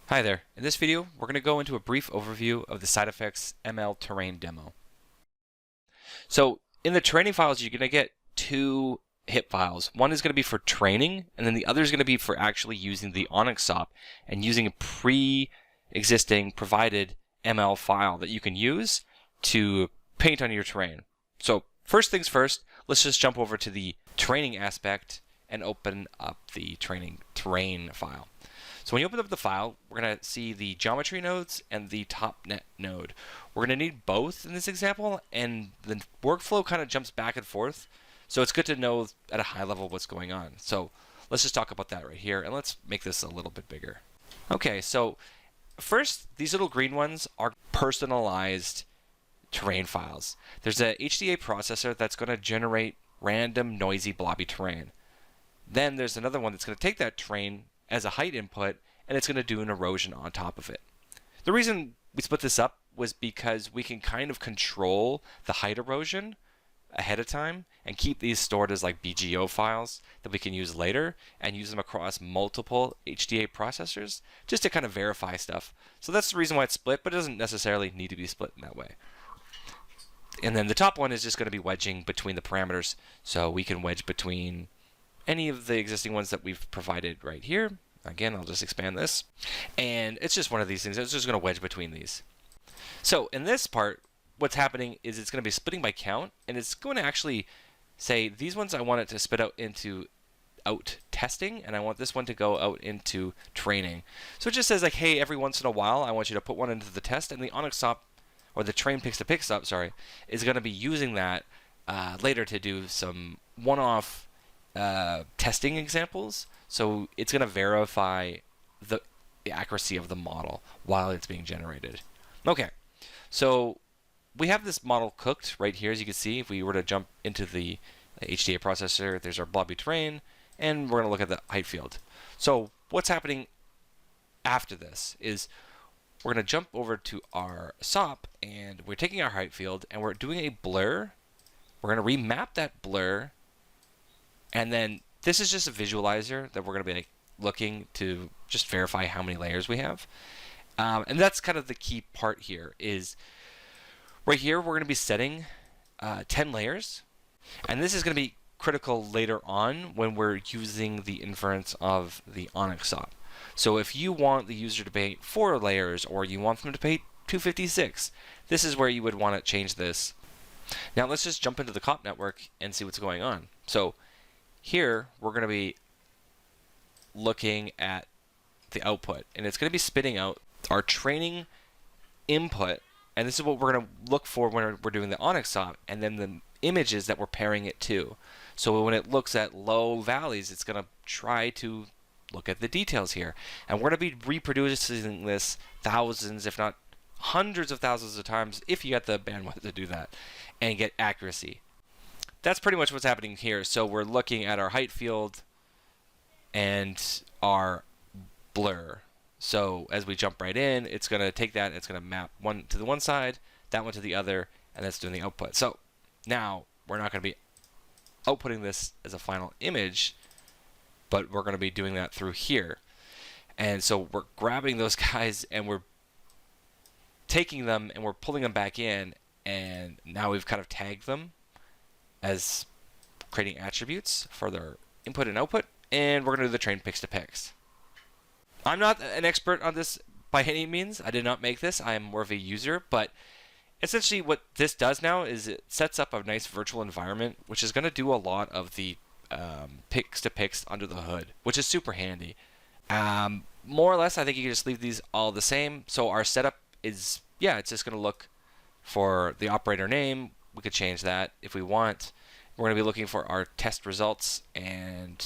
Hi there. In this video, we're going to go into a brief overview of the side effects ML terrain demo. So in the training files, you're going to get two HIP files. One is going to be for training, and then the other is going to be for actually using the Onyx SOP and using a pre-existing provided ML file that you can use to paint on your terrain. So first things first, let's just jump over to the training aspect and open up the training terrain file. So when you open up the file, we're going to see the geometry nodes and the topnet node. We're going to need both in this example, and the workflow kind of jumps back and forth. So it's good to know at a high level what's going on. So let's just talk about that right here, and let's make this a little bit bigger. Okay, so first, these little green ones are personalized terrain files. There's a HDA processor that's going to generate random, noisy, blobby terrain. Then there's another one that's going to take that terrain as a height input, and it's going to do an erosion on top of it. The reason we split this up was because we can kind of control the height erosion ahead of time and keep these stored as like BGO files that we can use later and use them across multiple HDA processors just to kind of verify stuff. So that's the reason why it's split, but it doesn't necessarily need to be split in that way. And then the top one is just going to be wedging between the parameters, so we can wedge between any of the existing ones that we've provided right here. Again, I'll just expand this. And it's just one of these things. It's just going to wedge between these. So in this part, what's happening is it's going to be splitting by count, and it's going to actually say these ones I want it to spit out into out testing, and I want this one to go out into training. So it just says like, hey, every once in a while, I want you to put one into the test, and the Onyx SOP, or the train picks to pick SOP, sorry, is going to be using that later to do some one-off testing examples. So it's going to verify the accuracy of the model while it's being generated. Okay, so we have this model cooked right here. As you can see, if we were to jump into the HDA processor, there's our blobby terrain, and we're going to look at the height field. So what's happening after this is we're going to jump over to our SOP, and we're taking our height field, and we're doing a blur. We're going to remap that blur. And then this is just a visualizer that we're going to be looking to just verify how many layers we have. And that's kind of the key part here is right here we're going to be setting 10 layers. And this is going to be critical later on when we're using the inference of the Onyx SOP. So if you want the user to paint 4 layers or you want them to paint 256, this is where you would want to change this. Now let's just jump into the comp network and see what's going on. So here, we're going to be looking at the output, and it's going to be spitting out our training input, and this is what we're going to look for when we're doing the Onyx SOP, and then the images that we're pairing it to. So when it looks at low valleys, it's going to try to look at the details here. And we're going to be reproducing this thousands, if not hundreds of thousands of times, if you got the bandwidth to do that, and get accuracy. That's pretty much what's happening here. So we're looking at our height field and our blur. So as we jump right in, it's going to take that, it's going to map one to the one side, that one to the other, and that's doing the output. So now we're not going to be outputting this as a final image, but we're going to be doing that through here. And so we're grabbing those guys and we're taking them and we're pulling them back in, and now we've kind of tagged them as creating attributes for their input and output, and we're going to do the train picks to picks. I'm not an expert on this by any means. I did not make this. I am more of a user, but essentially what this does now is it sets up a nice virtual environment, which is going to do a lot of the picks to picks under the hood, which is super handy. More or less, I think you can just leave these all the same. So our setup is, yeah, it's just going to look for the operator name. We could change that if we want. We're going to be looking for our test results and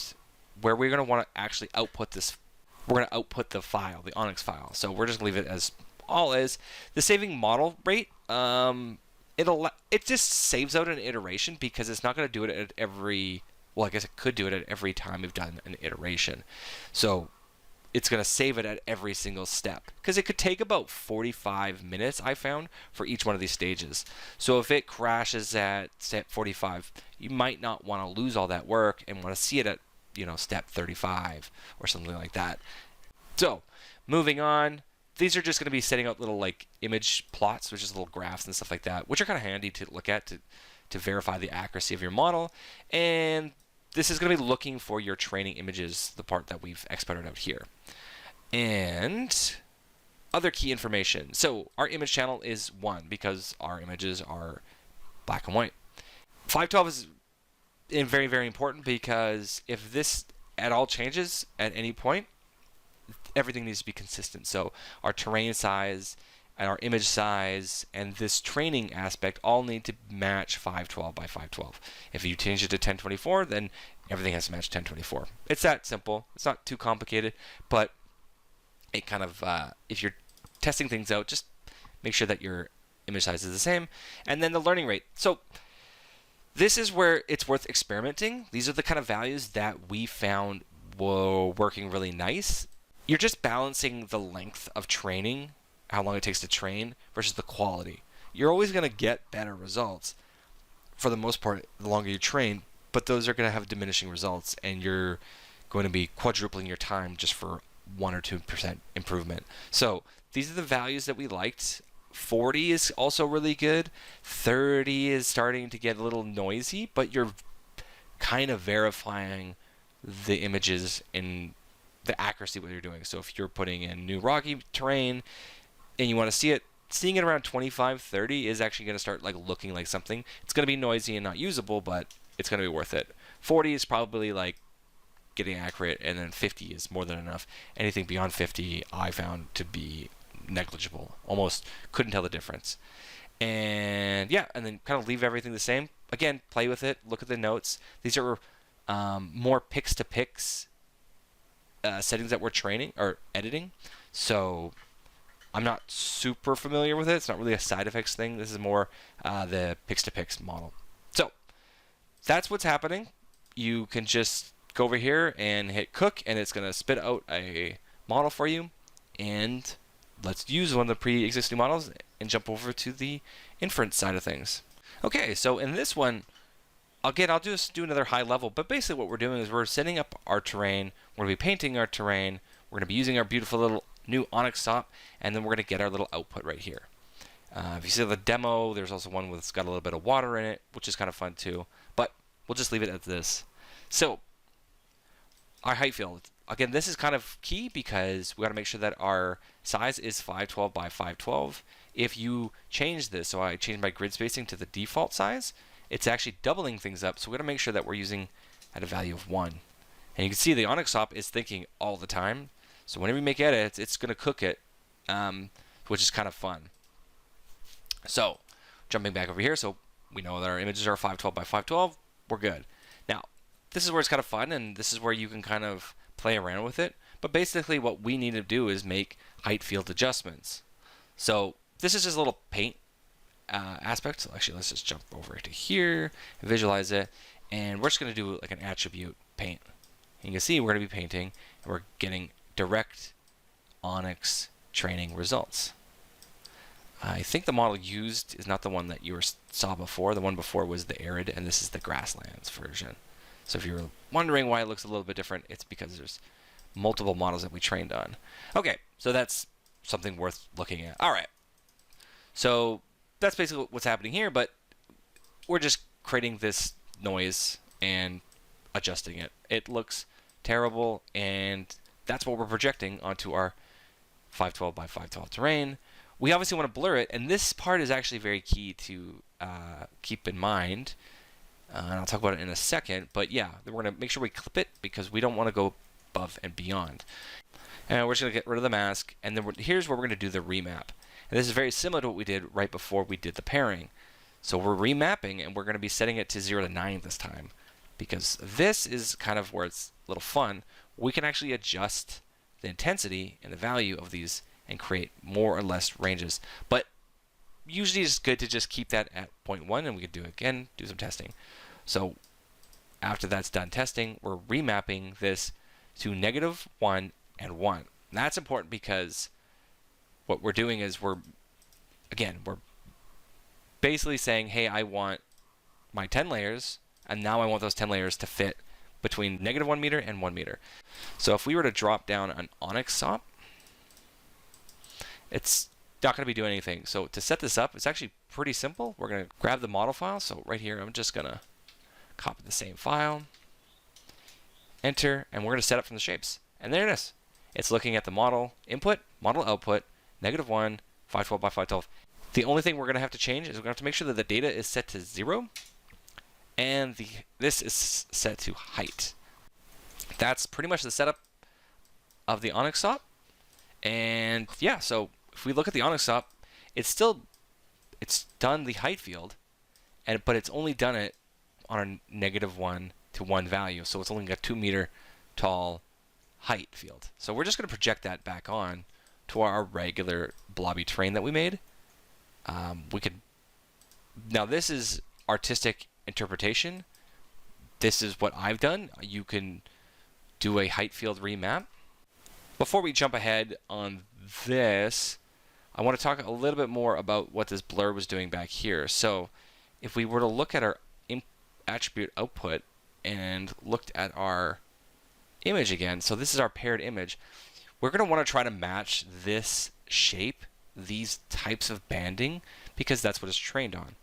where we're going to want to actually output this. We're going to output the file, the Onyx file. So we're just going to leave it as all is. The saving model rate, it just saves out an iteration because it's not going to do it at every, well, I guess it could do it at every time we've done an iteration. So it's going to save it at every single step because it could take about 45 minutes, I found, for each one of these stages. So if it crashes at step 45, you might not want to lose all that work and want to see it at, step 35 or something like that. So Moving on, these are just going to be setting up little like image plots, which is little graphs and stuff like that, which are kind of handy to look at to verify the accuracy of your model. And this is going to be looking for your training images, the part that we've exported out here. And other key information. So our image channel is 1 because our images are black and white. 512 is very, very important because if this at all changes at any point, everything needs to be consistent. So our terrain size and our image size and this training aspect all need to match 512 by 512. If you change it to 1024, then everything has to match 1024. It's that simple. It's not too complicated, but it kind of, if you're testing things out, just make sure that your image size is the same. And then the learning rate. So this is where it's worth experimenting. These are the kind of values that we found were working really nice. You're just balancing the length of training, how long it takes to train, versus the quality. You're always going to get better results for the most part the longer you train, but those are going to have diminishing results, and you're going to be quadrupling your time just for 1 or 2% improvement. So these are the values that we liked. 40 is also really good. 30 is starting to get a little noisy, but you're kind of verifying the images in the accuracy of what you're doing. So if you're putting in new rocky terrain and you want to see it, seeing it around 25, 30 is actually going to start like looking like something. It's going to be noisy and not usable, but it's going to be worth it. 40 is probably like getting accurate, and then 50 is more than enough. Anything beyond 50 I found to be negligible. Almost couldn't tell the difference. And yeah, and then kind of leave everything the same. Again, play with it, look at the notes. These are more pix to pix settings that we're training or editing. So I'm not super familiar with it. It's not really a side effects thing. This is more the pix to pix model. So that's what's happening. You can just go over here and hit cook, and it's going to spit out a model for you. And let's use one of the pre-existing models and jump over to the inference side of things. Okay, so in this one, again, I'll just do another high level, but basically what we're doing is we're setting up our terrain, we're going to be painting our terrain, we're going to be using our beautiful little new onyx stop, and then we're going to get our little output right here. If you see the demo, there's also one that's got a little bit of water in it, which is kind of fun too, but we'll just leave it at this. So, our height field. Again, this is kind of key because we got to make sure that our size is 512 by 512. If you change this, so I change my grid spacing to the default size, it's actually doubling things up. So we got to make sure that we're using at a value of 1. And you can see the onyx stop is thinking all the time. So whenever you make edits, it's going to cook it, which is kind of fun. So jumping back over here, so we know that our images are 512 by 512. We're good. Now, this is where it's kind of fun, and this is where you can kind of play around with it. But basically what we need to do is make height field adjustments. So this is just a little paint aspect. So actually, let's just jump over to here and visualize it. And we're just going to do like an attribute paint. And you can see we're going to be painting, and we're getting direct onyx training results. I think the model used is not the one that you saw before. The one before was the arid, and this is the grasslands version. So if you're wondering why it looks a little bit different, it's because there's multiple models that we trained on. Okay, so that's something worth looking at. All right. So that's basically what's happening here, but we're just creating this noise and adjusting it. It looks terrible, and that's what we're projecting onto our 512 by 512 terrain. We obviously want to blur it, and this part is actually very key to keep in mind. And I'll talk about it in a second, but yeah, we're going to make sure we clip it because we don't want to go above and beyond. And we're just going to get rid of the mask, and then here's where we're going to do the remap. And this is very similar to what we did right before we did the pairing. So we're remapping, and we're going to be setting it to 0 to 9 this time, because this is kind of where it's a little fun. We can actually adjust the intensity and the value of these and create more or less ranges. But usually it's good to just keep that at 0.1, and we could do it again, do some testing. So after that's done testing, we're remapping this to -1 and 1. And that's important because what we're doing is we're basically saying, hey, I want my 10 layers, and now I want those 10 layers to fit between -1 meter and 1 meter. So if we were to drop down an onyx stop, it's not going to be doing anything. So to set this up, it's actually pretty simple. We're going to grab the model file. So right here, I'm just going to copy the same file, enter, and we're going to set up from the shapes. And there it is. It's looking at the model input, model output, -1, 512 by 512. The only thing we're going to have to change is we're going to have to make sure that the data is set to 0, and this is set to height. That's pretty much the setup of the Onyx op. And yeah, so if we look at the Onyx op, it's done the height field, but it's only done it on a -1 to 1 value. So it's only got 2 meter tall height field. So we're just going to project that back on to our regular blobby terrain that we made. Now this is artistic interpretation. This is what I've done. You can do a height field remap. Before we jump ahead on this, I want to talk a little bit more about what this blur was doing back here. So if we were to look at our attribute output and looked at our image again, so this is our paired image, we're going to want to try to match this shape, these types of banding, because that's what it's trained on.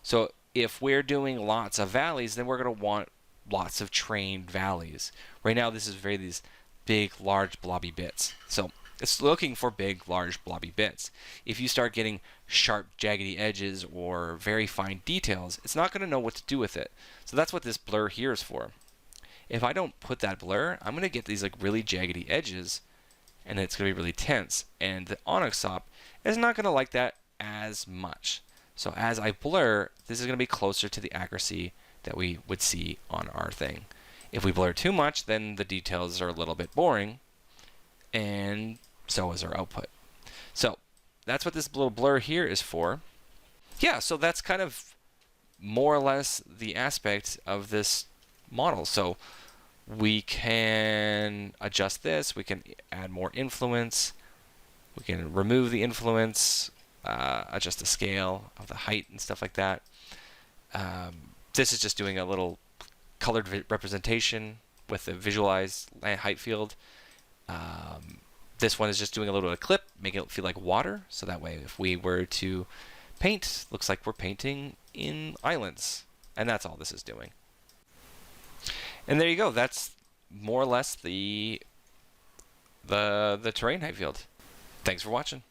So if we're doing lots of valleys, then we're going to want lots of trained valleys. Right now this is these big, large, blobby bits. So it's looking for big, large, blobby bits. If you start getting sharp, jaggedy edges or very fine details, it's not going to know what to do with it. So that's what this blur here is for. If I don't put that blur, I'm going to get these like really jaggedy edges, and it's going to be really tense. And the Onyx op is not going to like that as much. So as I blur, this is going to be closer to the accuracy that we would see on our thing. If we blur too much, then the details are a little bit boring, and so is our output. So that's what this little blur here is for. Yeah, so that's kind of more or less the aspect of this model. So we can adjust this, we can add more influence, we can remove the influence, adjust the scale of the height and stuff like that. This is just doing a little colored representation with the visualized height field. This one is just doing a little bit of clip, making it feel like water, so that way if we were to paint, looks like we're painting in islands. And that's all this is doing. And there you go. That's more or less the terrain height field. Thanks for watching.